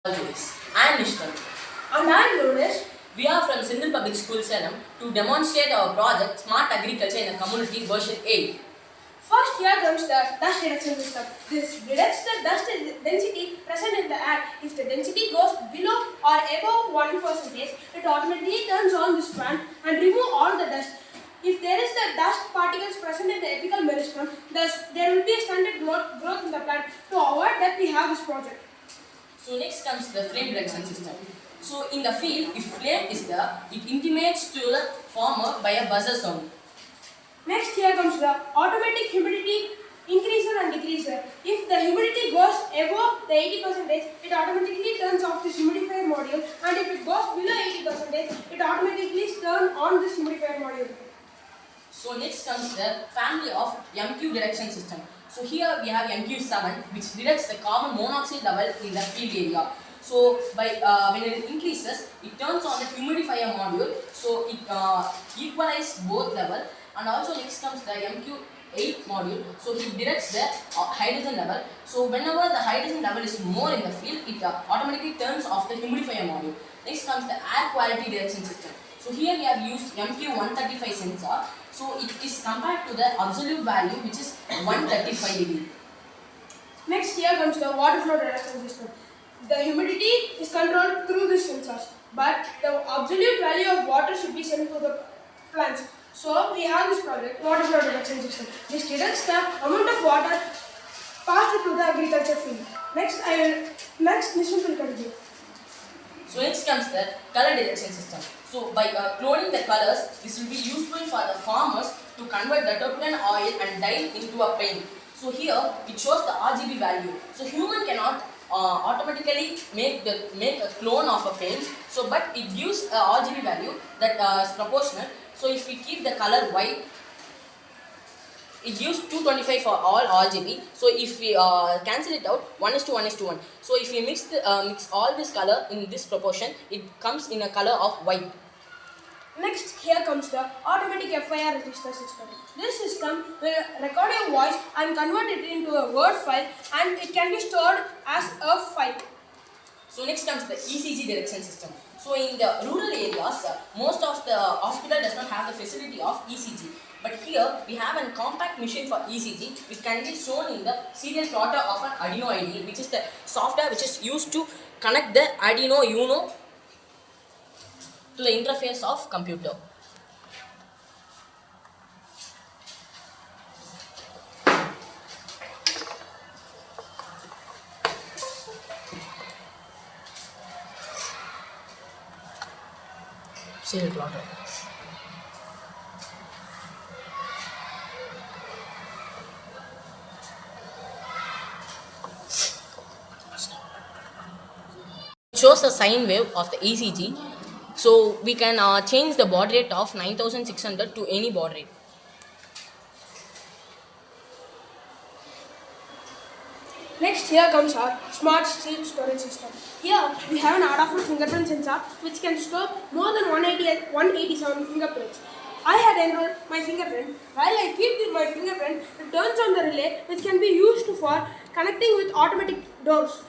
I am Nishkan. And I am Lourdes. We are from Sindhil Public School, Salem, to demonstrate our project Smart Agriculture in a Community version 8. First, here comes the dust reduction system. This detects the dust density present in the air. If the density goes below or above 1%, it automatically turns on this fan and remove all the dust. If there is the dust particles present in the apical meristem, thus there will be a stunted growth in the plant. To avoid that, we have this project. So next comes the flame detection system. So in the field, if flame is there, it intimates to the farmer by a buzzer sound. Next, here comes the automatic humidity increaser and decreaser. If the humidity goes above the 80%, it automatically turns off this humidifier module, and if it goes below 80%, it automatically turns on this humidifier module. So next comes the family of MQ detection system. So here we have MQ7, which detects the carbon monoxide level in the field area. So by when it increases, it turns on the humidifier module, so it equalizes both level. And also next comes the MQ8 module, so it detects the hydrogen level. So whenever the hydrogen level is more in the field, it automatically turns off the humidifier module. Next comes the air quality detection system. So here we have used MQ135 sensor. So it is compared to the absolute value, which is 135 degree. Next, here comes the water flow detection system. The humidity is controlled through these sensors, but the absolute value of water should be sent to the plants. So we have this project, water flow detection system. This detects the amount of water passed to the agriculture field. Next Nishan will continue. So next comes the color detection system. So by cloning the colors, this will be useful for the farmers to convert the terpene oil and dye into a paint. So here it shows the RGB value. So human cannot automatically make a clone of a paint. So but it gives a RGB value that is proportional. So if we keep the color white, it gives 225 for all RGB. So if we cancel it out, 1:1:1. So if we mix all this color in this proportion, it comes in a color of white. Next, here comes the automatic FIR register system. This system will record your voice and convert it into a Word file, and it can be stored as a file. So next comes the ECG detection system. So in the rural areas, most of the hospital does not have the facility of ECG. But here we have a compact machine for ECG, which can be shown in the serial plotter of an Arduino IDE, which is the software which is used to connect the Arduino Uno to the interface of computer. Serial plotter. Shows the sine wave of the ECG, so we can change the baud rate of 9600 to any baud rate. Next, here comes our smart stream storage system. Here we have an Adafruit fingerprint sensor which can store more than 187 fingerprints. I had enrolled my fingerprint. While I keep my fingerprint, it turns on the relay which can be used for connecting with automatic doors.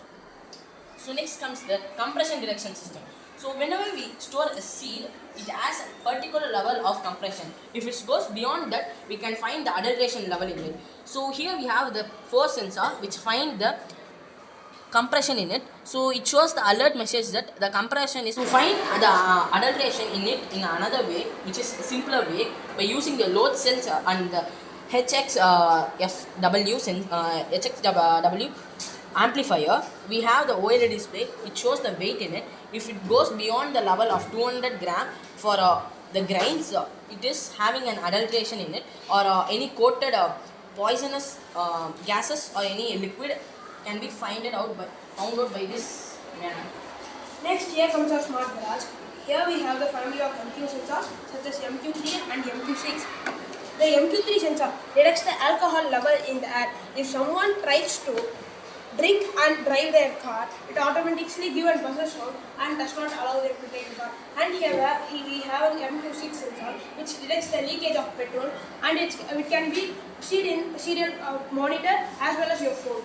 So next comes the compression detection system. So whenever we store a seed, it has a particular level of compression. If it goes beyond that, we can find the adulteration level in it. So here we have the force sensor which find the compression in it. So it shows the alert message that the compression is to find the adulteration in it in another way, which is a simpler way, by using the load sensor and the HXW amplifier. We have the OLED display. It shows the weight in it. If it goes beyond the level of 200 gram for the grains, it is having an adulteration in it, or any coated poisonous gases or any liquid can be found out by this manner. Next, here comes our smart garage. Here we have the family of MQ sensors such as MQ3 and MQ6. The MQ3 sensor detects the alcohol level in the air. If someone tries to drink and drive their car, it automatically gives a buzzer sound and does not allow them to take the car. And here we have an MQ6 sensor which detects the leakage of petrol, and it can be seen in serial monitor as well as your phone.